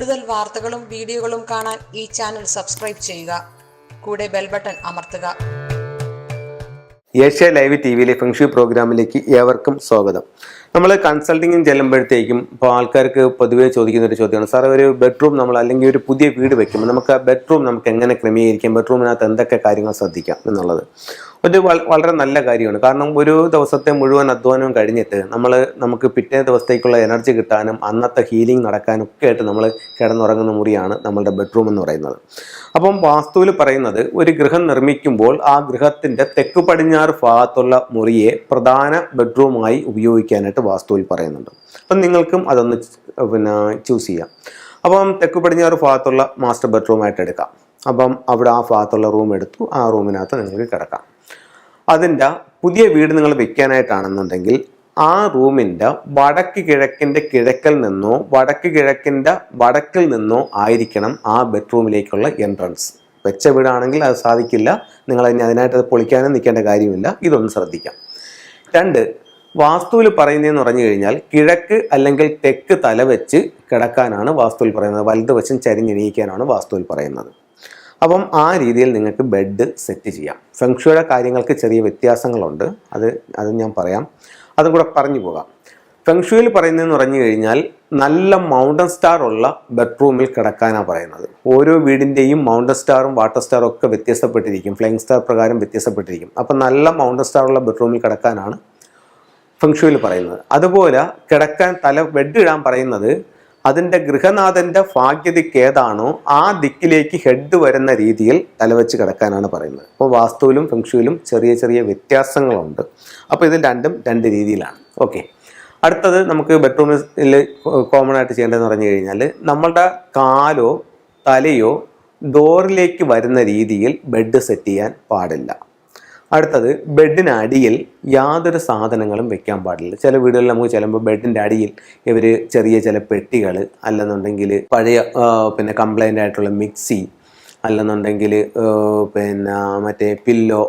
കൂടുതൽ വാർത്തകളും വീഡിയോകളും കാണാൻ ഈ ചാനൽ സബ്സ്ക്രൈബ് ചെയ്യുക. കൂടെ ബെൽ ബട്ടൺ അമർത്തുക. ഏഷ്യ ലൈവ് ടിവിയിലെ ഫെങ്ഷു പ്രോഗ്രാമിലേക്ക് ഏവർക്കും സ്വാഗതം. നമ്മൾ കൺസൾട്ടിങ്ങിന് ചെല്ലുമ്പോഴത്തേക്കും ഇപ്പോൾ ആൾക്കാർക്ക് പൊതുവേ ചോദിക്കുന്ന ഒരു ചോദ്യമാണ്, സാർ ഒരു ബെഡ്റൂം നമ്മൾ അല്ലെങ്കിൽ ഒരു പുതിയ വീട് വെക്കുമ്പോൾ നമുക്ക് ആ ബെഡ്റൂം നമുക്ക് എങ്ങനെ ക്രമീകരിക്കാം, ബെഡ്റൂമിനകത്ത് എന്തൊക്കെ കാര്യങ്ങൾ ശ്രദ്ധിക്കാം എന്നുള്ളത്. ഒരു വളരെ നല്ല കാര്യമാണ്. കാരണം ഒരു ദിവസത്തെ മുഴുവൻ അധ്വാനവും കഴിഞ്ഞിട്ട് നമുക്ക് പിറ്റേ ദിവസത്തേക്കുള്ള എനർജി കിട്ടാനും അന്നത്തെ ഹീലിംഗ് നടക്കാനും ഒക്കെ ആയിട്ട് നമ്മൾ കിടന്നുറങ്ങുന്ന മുറിയാണ് നമ്മളുടെ ബെഡ്റൂം എന്ന് പറയുന്നത്. അപ്പം വാസ്തുവിൽ പറയുന്നത് ഒരു ഗൃഹം നിർമ്മിക്കുമ്പോൾ ആ ഗൃഹത്തിൻ്റെ തെക്ക് പടിഞ്ഞാറ് ഭാഗത്തുള്ള മുറിയെ പ്രധാന ബെഡ്റൂമായി ഉപയോഗിക്കാനായിട്ട് വാസ്തുവിൽ പറയുന്നുണ്ട്. അപ്പം നിങ്ങൾക്കും അതൊന്ന് ചൂസ് ചെയ്യാം. അപ്പം തെക്ക് പടിഞ്ഞാറ് ഭാഗത്തുള്ള മാസ്റ്റർ ബെഡ്റൂമായിട്ട് എടുക്കാം. അപ്പം അവിടെ ആ ഭാഗത്തുള്ള റൂം എടുത്തു, ആ റൂമിനകത്ത് നിങ്ങൾക്ക് കിടക്കാം. അതിൻ്റെ പുതിയ വീട് നിങ്ങൾ വെക്കാനായിട്ടാണെന്നുണ്ടെങ്കിൽ ആ റൂമിൻ്റെ വടക്ക് കിഴക്കിൻ്റെ കിഴക്കിൽ നിന്നോ വടക്ക് കിഴക്കിൻ്റെ വടക്കിൽ നിന്നോ ആയിരിക്കണം ആ ബെഡ്റൂമിലേക്കുള്ള എൻട്രൻസ്. വെച്ച വീടാണെങ്കിൽ അത് സാധിക്കില്ല, നിങ്ങൾ അതിനായിട്ട് അത് പൊളിക്കാനും നിൽക്കേണ്ട കാര്യമില്ല. ഇതൊന്ന് ശ്രദ്ധിക്കാം. 2, വാസ്തുവിൽ പറയുന്നതെന്ന് പറഞ്ഞു കഴിഞ്ഞാൽ കിഴക്ക് അല്ലെങ്കിൽ തെക്ക് തല വെച്ച് കിടക്കാനാണ് വാസ്തുവിൽ പറയുന്നത്. വലത് വശം ചരിഞ്ഞെണീക്കാനാണ് വാസ്തുവിൽ പറയുന്നത്. അപ്പം ആ രീതിയിൽ നിങ്ങൾക്ക് ബെഡ് സെറ്റ് ചെയ്യാം. ഫെങ്ഷുയുടെ കാര്യങ്ങൾക്ക് ചെറിയ വ്യത്യാസങ്ങളുണ്ട്, അത് ഞാൻ പറയാം, അതും കൂടെ പറഞ്ഞു പോകാം. ഫെങ്ഷുയിൽ പറയുന്നതെന്ന് പറഞ്ഞു കഴിഞ്ഞാൽ നല്ല മൗണ്ടൻ സ്റ്റാർ ഉള്ള ബെഡ്റൂമിൽ കിടക്കാനാണ് പറയുന്നത്. ഓരോ വീടിൻ്റെയും മൗണ്ടൻ സ്റ്റാറും വാട്ടർ സ്റ്റാറും ഒക്കെ വ്യത്യസ്തപ്പെട്ടിരിക്കും, ഫ്ലൈയിങ് സ്റ്റാർ പ്രകാരം വ്യത്യസ്തപ്പെട്ടിരിക്കും. അപ്പം നല്ല മൗണ്ടൻ സ്റ്റാർ ഉള്ള ബെഡ്റൂമിൽ കിടക്കാനാണ് ഫെങ്ഷുയിൽ പറയുന്നത്. അതുപോലെ കിടക്കാൻ ബെഡ് ഇടാൻ പറയുന്നത് അതിൻ്റെ ഗൃഹനാഥൻ്റെ ഭാഗ്യദിക്ക് ഏതാണോ ആ ദിക്കിലേക്ക് ഹെഡ് വരുന്ന രീതിയിൽ തലവെച്ച് കിടക്കാനാണ് പറയുന്നത്. അപ്പോൾ വാസ്തുവിലും ഫെങ്ഷുവിലും ചെറിയ ചെറിയ വ്യത്യാസങ്ങളുണ്ട്. അപ്പോൾ ഇത് രണ്ടും രണ്ട് രീതിയിലാണ്. ഓക്കെ, അടുത്തത് നമുക്ക് ബെഡ്റൂമിൽ കോമൺ ആയിട്ട് ചെയ്യേണ്ടതെന്ന് പറഞ്ഞു കഴിഞ്ഞാൽ നമ്മളുടെ കാലോ തലയോ ഡോറിലേക്ക് വരുന്ന രീതിയിൽ ബെഡ് സെറ്റ് ചെയ്യാൻ പാടില്ല. അടുത്തത് ബെഡിനടിയിൽ യാതൊരു സാധനങ്ങളും വെക്കാൻ പാടില്ല. ചില വീടുകളിൽ നമുക്ക് ചെല്ലുമ്പോൾ ബെഡിൻ്റെ അടിയിൽ ഇവർ ചെറിയ ചില പെട്ടികൾ, അല്ലെന്നുണ്ടെങ്കിൽ പഴയ കംപ്ലൈൻ്റ് ആയിട്ടുള്ള മിക്സി, അല്ലെന്നുണ്ടെങ്കിൽ മറ്റേ പില്ലോ,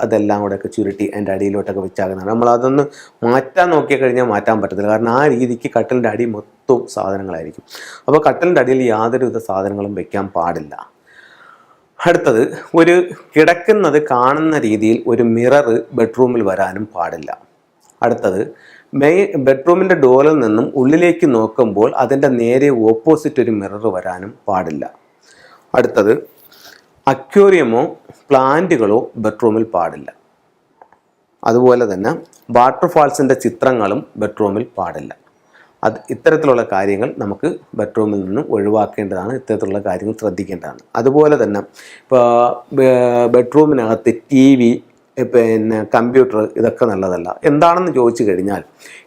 അതെല്ലാം കൂടെയൊക്കെ ചുരുട്ടി അതിൻ്റെ അടിയിലോട്ടൊക്കെ വെച്ചാകുന്നതാണ്. നമ്മളതൊന്ന് മാറ്റാൻ നോക്കിക്കഴിഞ്ഞാൽ മാറ്റാൻ പറ്റത്തില്ല. കാരണം ആ രീതിക്ക് കട്ടിലിൻ്റെ അടി മൊത്തം സാധനങ്ങളായിരിക്കും. അപ്പോൾ കട്ടിലിൻ്റെ അടിയിൽ യാതൊരുവിധ സാധനങ്ങളും വെക്കാൻ പാടില്ല. അടുത്തത് ഒരു കിടക്കുന്നത് കാണുന്ന രീതിയിൽ ഒരു മിറർ ബെഡ്റൂമിൽ വരാനും പാടില്ല. അടുത്തത് ബെഡ്റൂമിൻ്റെ ഡോറിൽ നിന്നും ഉള്ളിലേക്ക് നോക്കുമ്പോൾ അതിൻ്റെ നേരെ ഓപ്പോസിറ്റ് ഒരു മിറർ വരാനും പാടില്ല. അടുത്തത് അക്വേറിയമോ പ്ലാന്റുകളോ ബെഡ്റൂമിൽ പാടില്ല. അതുപോലെ തന്നെ വാട്ടർഫാൾസിൻ്റെ ചിത്രങ്ങളും ബെഡ്റൂമിൽ പാടില്ല. ഇത്തരത്തിലുള്ള കാര്യങ്ങൾ നമുക്ക് ബെഡ്റൂമിൽ നിന്നും ഒഴിവാക്കേണ്ടതാണ്, ഇത്തരത്തിലുള്ള കാര്യങ്ങൾ ശ്രദ്ധിക്കേണ്ടതാണ്. അതുപോലെ തന്നെ ഇപ്പോൾ ബെഡ്റൂമിനകത്ത് TV, കമ്പ്യൂട്ടർ, ഇതൊക്കെ നല്ലതല്ല. എന്താണെന്ന് ചോദിച്ചു കഴിഞ്ഞാൽ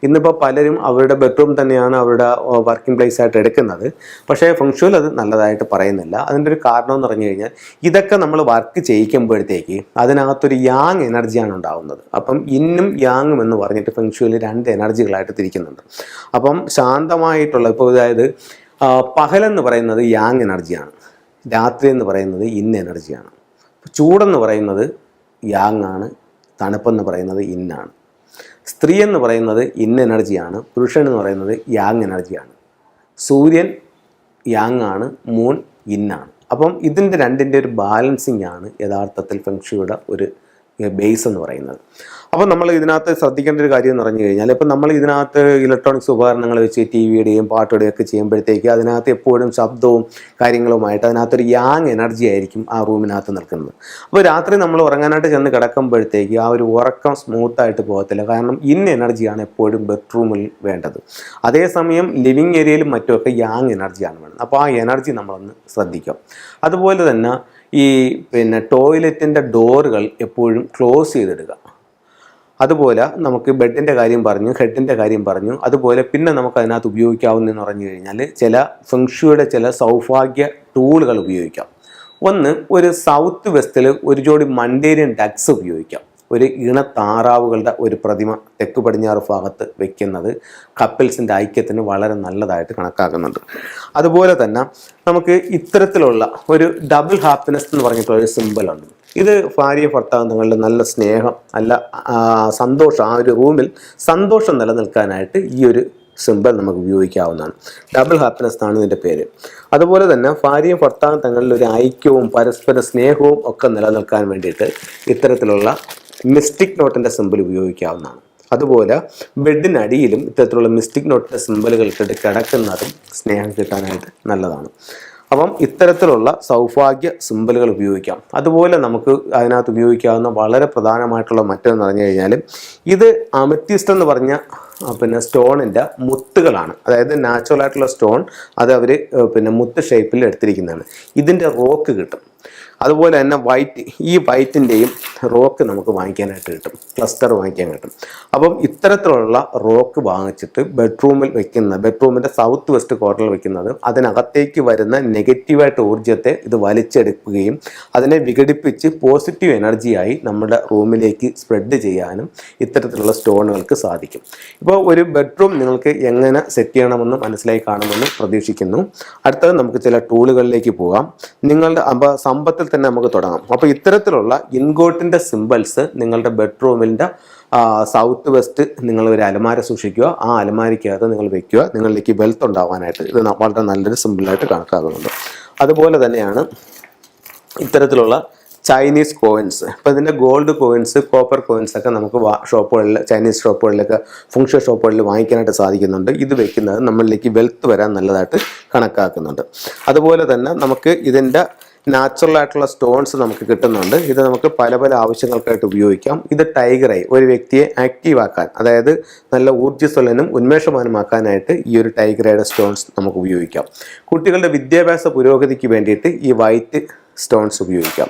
ഇന്നിപ്പോൾ പലരും അവരുടെ ബെഡ്റൂം തന്നെയാണ് അവരുടെ വർക്കിംഗ് പ്ലേസ് ആയിട്ട് എടുക്കുന്നത്. പക്ഷേ ഫെങ്ഷുവിൽ അത് നല്ലതായിട്ട് പറയുന്നില്ല. അതിൻ്റെ ഒരു കാരണം എന്ന് പറഞ്ഞു കഴിഞ്ഞാൽ ഇതൊക്കെ നമ്മൾ വർക്ക് ചെയ്യിക്കുമ്പോഴത്തേക്ക് അതിനകത്തൊരു യാങ് എനർജിയാണ് ഉണ്ടാകുന്നത്. അപ്പം ഇന്നും യാങ്ങും എന്ന് പറഞ്ഞിട്ട് ഫെങ്ഷുവിൽ 2 എനർജികളായിട്ട് തിരിക്കുന്നുണ്ട്. അപ്പം ശാന്തമായിട്ടുള്ള, ഇപ്പോൾ അതായത് പകലെന്ന് പറയുന്നത് യാങ് എനർജിയാണ്, രാത്രി എന്ന് പറയുന്നത് ഇൻ എനർജിയാണ്. ചൂടെന്ന് പറയുന്നത് യാങ് ആണ്, തണുപ്പെന്ന് പറയുന്നത് ഇന്നാണ്. സ്ത്രീ എന്ന് പറയുന്നത് ഇൻ എനർജിയാണ്, പുരുഷൻ എന്ന് പറയുന്നത് യാങ് എനർജിയാണ്. സൂര്യൻ യാങ് ആണ്, മൂൺ ഇന്നാണ്. അപ്പം ഇതിൻ്റെ രണ്ടിൻ്റെ ഒരു ബാലൻസിങ് ആണ് യഥാർത്ഥത്തിൽ ഫെങ്ഷുയുടെ ഒരു ബേസ് എന്ന് പറയുന്നത്. അപ്പോൾ നമ്മൾ ഇതിനകത്ത് ശ്രദ്ധിക്കേണ്ട ഒരു കാര്യം എന്ന് പറഞ്ഞു കഴിഞ്ഞാൽ, ഇപ്പം നമ്മൾ ഇതിനകത്ത് ഇലക്ട്രോണിക്സ് ഉപകരണങ്ങൾ വെച്ച് TVയുടെയും പാട്ടുടെയും ഒക്കെ ചെയ്യുമ്പോഴത്തേക്ക് അതിനകത്ത് എപ്പോഴും ശബ്ദവും കാര്യങ്ങളുമായിട്ട് അതിനകത്തൊരു യാങ് എനർജി ആയിരിക്കും ആ റൂമിനകത്ത് നിൽക്കുന്നത്. അപ്പോൾ രാത്രി നമ്മൾ ഉറങ്ങാനായിട്ട് ചെന്ന് കിടക്കുമ്പോഴത്തേക്ക് ആ ഒരു ഉറക്കം സ്മൂത്തായിട്ട് പോകത്തില്ല. കാരണം ഇൻ എനർജിയാണ് എപ്പോഴും ബെഡ്റൂമിൽ വേണ്ടത്. അതേസമയം ലിവിങ് ഏരിയയിലും മറ്റുമൊക്കെ യാങ് എനർജിയാണ് വേണ്ടത്. അപ്പോൾ ആ എനർജി നമ്മളൊന്ന് ശ്രദ്ധിക്കാം. അതുപോലെ തന്നെ ഈ ടോയ്ലറ്റിൻ്റെ ഡോറുകൾ എപ്പോഴും ക്ലോസ് ചെയ്തിടുക. അതുപോലെ നമുക്ക് ബെഡിൻ്റെ കാര്യം പറഞ്ഞു, ഹെഡിൻ്റെ കാര്യം പറഞ്ഞു. അതുപോലെ പിന്നെ നമുക്ക് അതിനകത്ത് ഉപയോഗിക്കാവുന്നതെന്ന് പറഞ്ഞു കഴിഞ്ഞാൽ ചില ഫെങ്ഷുയുടെ ചില സൗഭാഗ്യ ടൂളുകൾ ഉപയോഗിക്കാം. ഒന്ന്, ഒരു സൗത്ത് വെസ്റ്റിൽ ഒരു ജോഡി മണ്ടേരിയൻ ഡക്സ് ഉപയോഗിക്കാം. ഒരു ഇണത്താറാവുകളുടെ ഒരു പ്രതിമ തെക്ക് പടിഞ്ഞാറ് ഭാഗത്ത് വെക്കുന്നത് കപ്പിൾസിൻ്റെ ഐക്യത്തിന് വളരെ നല്ലതായിട്ട് കണക്കാക്കുന്നുണ്ട്. അതുപോലെ തന്നെ നമുക്ക് ഇത്തരത്തിലുള്ള ഒരു ഡബിൾ ഹാപ്പിനെസ് എന്ന് പറഞ്ഞിട്ടുള്ള ഒരു സിമ്പലുണ്ട്. ഇത് ഭാര്യ ഭർത്താവ് തങ്ങളുടെ നല്ല സ്നേഹം, നല്ല സന്തോഷം, ആ ഒരു റൂമിൽ സന്തോഷം നിലനിൽക്കാനായിട്ട് ഈ ഒരു സിമ്പിൾ നമുക്ക് ഉപയോഗിക്കാവുന്നതാണ്. ഡബിൾ ഹാപ്പിനെസ് എന്നാണ് ഇതിൻ്റെ പേര്. അതുപോലെ തന്നെ ഭാര്യയും ഭർത്താവും തങ്ങളിൽ ഒരു ഐക്യവും പരസ്പര സ്നേഹവും ഒക്കെ നിലനിൽക്കാൻ വേണ്ടിയിട്ട് ഇത്തരത്തിലുള്ള മിസ്റ്റിക് നോട്ടിൻ്റെ സിമ്പിൾ ഉപയോഗിക്കാവുന്നതാണ്. അതുപോലെ ബെഡിനടിയിലും ഇത്തരത്തിലുള്ള മിസ്റ്റിക് നോട്ടിൻ്റെ സിമ്പിളുകൾ ഇട്ടിട്ട് കിടക്കുന്നതും സ്നേഹം കിട്ടാനായിട്ട് നല്ലതാണ്. അപ്പം ഇത്തരത്തിലുള്ള സൗഭാഗ്യ സിമ്പിളുകൾ ഉപയോഗിക്കാം. അതുപോലെ നമുക്ക് അതിനകത്ത് ഉപയോഗിക്കാവുന്ന വളരെ പ്രധാനമായിട്ടുള്ള മറ്റൊന്ന് പറഞ്ഞു കഴിഞ്ഞാൽ, ഇത് അമത്യസ്റ്റ് എന്ന് പറഞ്ഞ സ്റ്റോണിൻ്റെ മുത്തുകളാണ്. അതായത് നാച്ചുറൽ ആയിട്ടുള്ള സ്റ്റോൺ, അത് അവർ മുത്ത് ഷേപ്പിൽ എടുത്തിരിക്കുന്നതാണ്. ഇതിൻ്റെ റോക്ക് കിട്ടും. അതുപോലെ തന്നെ ഈ വൈറ്റിൻ്റെയും റോക്ക് നമുക്ക് വാങ്ങിക്കാനായിട്ട് കിട്ടും, ക്ലസ്റ്റർ വാങ്ങിക്കാൻ കിട്ടും. അപ്പം ഇത്തരത്തിലുള്ള റോക്ക് വാങ്ങിച്ചിട്ട് ബെഡ്റൂമിൻ്റെ സൗത്ത് വെസ്റ്റ് കോർണറിൽ വെക്കുന്നത് അതിനകത്തേക്ക് വരുന്ന നെഗറ്റീവായിട്ട് ഊർജ്ജത്തെ ഇത് വലിച്ചെടുക്കുകയും അതിനെ വിഘടിപ്പിച്ച് പോസിറ്റീവ് എനർജിയായി നമ്മുടെ റൂമിലേക്ക് സ്പ്രെഡ് ചെയ്യാനും ഇത്തരത്തിലുള്ള സ്റ്റോണുകൾക്ക് സാധിക്കും. ഇപ്പോൾ ഒരു ബെഡ്റൂം നിങ്ങൾക്ക് എങ്ങനെ സെറ്റ് ചെയ്യണമെന്ന് മനസ്സിലായി കാണുമെന്ന് പ്രതീക്ഷിക്കുന്നു. അടുത്തത് നമുക്ക് ചില ടൂളുകളിലേക്ക് പോകാം. നിങ്ങളുടെ സമ്പത്തിൽ തന്നെ നമുക്ക് തുടങ്ങാം. അപ്പോൾ ഇത്തരത്തിലുള്ള ഇൻഗോട്ടിൻ്റെ സിമ്പിൾസ് നിങ്ങളുടെ ബെഡ്റൂമിൻ്റെ സൗത്ത് വെസ്റ്റ് നിങ്ങൾ ഒരു അലമാര സൂക്ഷിക്കുക. ആ അലമാരയ്ക്കകത്ത് നിങ്ങൾ വെക്കുക. നിങ്ങളിലേക്ക് വെൽത്ത് ഉണ്ടാവാനായിട്ട് ഇത് വളരെ നല്ലൊരു സിമ്പിളായിട്ട് കണക്കാക്കുന്നുണ്ട്. അതുപോലെ തന്നെയാണ് ഇത്തരത്തിലുള്ള ചൈനീസ് കോയിൻസ്. ഇപ്പോൾ ഇതിൻ്റെ ഗോൾഡ് കോയിൻസ്, കോപ്പർ കോയിൻസ് ഒക്കെ നമുക്ക് ഷോപ്പുകളിൽ, ചൈനീസ് ഷോപ്പുകളിലൊക്കെ, ഫംഗ്ഷൻ ഷോപ്പുകളിൽ വാങ്ങിക്കാനായിട്ട് സാധിക്കുന്നുണ്ട്. ഇത് വെക്കുന്നത് നമ്മളിലേക്ക് വെൽത്ത് വരാൻ നല്ലതായിട്ട് കണക്കാക്കുന്നുണ്ട്. അതുപോലെ തന്നെ നമുക്ക് ഇതിൻ്റെ നാച്ചുറൽ ആയിട്ടുള്ള സ്റ്റോൺസ് നമുക്ക് കിട്ടുന്നുണ്ട്. ഇത് നമുക്ക് പല പല ആവശ്യങ്ങൾക്കായിട്ട് ഉപയോഗിക്കാം. ഇത് ടൈഗർ ഐ, ഒരു വ്യക്തിയെ ആക്റ്റീവ് ആക്കാൻ, അതായത് നല്ല ഊർജ്ജസ്വലനും ഉന്മേഷവാനുമാക്കാനായിട്ട് ഈ ഒരു ടൈഗർ ഐയുടെ സ്റ്റോൺസ് നമുക്ക് ഉപയോഗിക്കാം. കുട്ടികളുടെ വിദ്യാഭ്യാസ പുരോഗതിക്ക് വേണ്ടിയിട്ട് ഈ വൈറ്റ് സ്റ്റോൺസ് ഉപയോഗിക്കാം.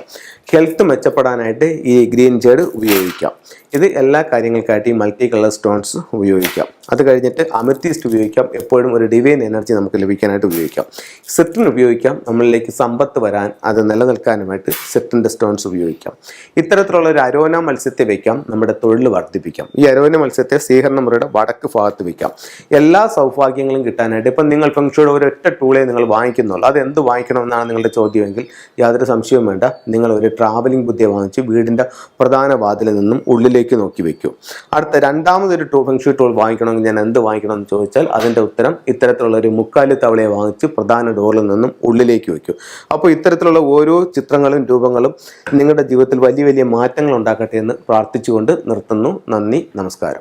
ഹെൽത്ത് മെച്ചപ്പെടാനായിട്ട് ഈ ഗ്രീൻ ജേഡ് ഉപയോഗിക്കാം. ഇത് എല്ലാ കാര്യങ്ങൾക്കായിട്ട് ഈ മൾട്ടി കളർ സ്റ്റോൺസ് ഉപയോഗിക്കാം. അത് കഴിഞ്ഞിട്ട് അമത്യസ്റ്റ് ഉപയോഗിക്കാം. എപ്പോഴും ഒരു ഡിവൈൻ എനർജി നമുക്ക് ലഭിക്കാനായിട്ട് ഉപയോഗിക്കാം. സിട്രിൻ ഉപയോഗിക്കാം. നമ്മളിലേക്ക് സമ്പത്ത് വരാൻ, അത് നിലനിൽക്കാനുമായിട്ട് സിട്രിൻ്റെ സ്റ്റോൺസ് ഉപയോഗിക്കാം. ഇത്തരത്തിലുള്ള ഒരു അരോന മത്സ്യത്തെ വയ്ക്കാം. നമ്മുടെ തൊഴിൽ വർദ്ധിപ്പിക്കാം. ഈ അരോന മത്സ്യത്തെ സ്വീകരണ മുറിയുടെ വടക്ക് ഭാഗത്ത് വയ്ക്കാം. എല്ലാ സൗഭാഗ്യങ്ങളും കിട്ടാനായിട്ട് ഇപ്പം നിങ്ങൾ ഫംഗ്ഷയുടെ ഒരൊറ്റ ടൂളെ നിങ്ങൾ വാങ്ങിക്കുന്നുള്ളൂ. അത് എന്ത് വാങ്ങിക്കണമെന്നാണ് നിങ്ങളുടെ ചോദ്യമെങ്കിൽ യാതൊരു സംശയവും വേണ്ട. നിങ്ങൾ ഒരു ട്രാവലിംഗ് ബുദ്ധിയെ വാങ്ങിച്ച് വീടിൻ്റെ പ്രധാന വാതിലിൽ നിന്നും ഉള്ളിലേക്ക് നോക്കി വെക്കൂ. അടുത്ത രണ്ടാമതൊരു ഫംഗ്ഷൻ ടൂൾ വാങ്ങിക്കണമെങ്കിൽ ഞാൻ എന്ത് വാങ്ങിക്കണമെന്ന് ചോദിച്ചാൽ അതിൻ്റെ ഉത്തരം ഇത്തരത്തിലുള്ള ഒരു മുക്കാലി തവളയെ വാങ്ങിച്ച് പ്രധാന ഡോറിൽ നിന്നും ഉള്ളിലേക്ക് വയ്ക്കൂ. അപ്പോൾ ഇത്തരത്തിലുള്ള ഓരോ ചിത്രങ്ങളും രൂപങ്ങളും നിങ്ങളുടെ ജീവിതത്തിൽ വലിയ വലിയ മാറ്റങ്ങൾ ഉണ്ടാക്കട്ടെ എന്ന് പ്രാർത്ഥിച്ചുകൊണ്ട് നിർത്തുന്നു. നന്ദി, നമസ്കാരം.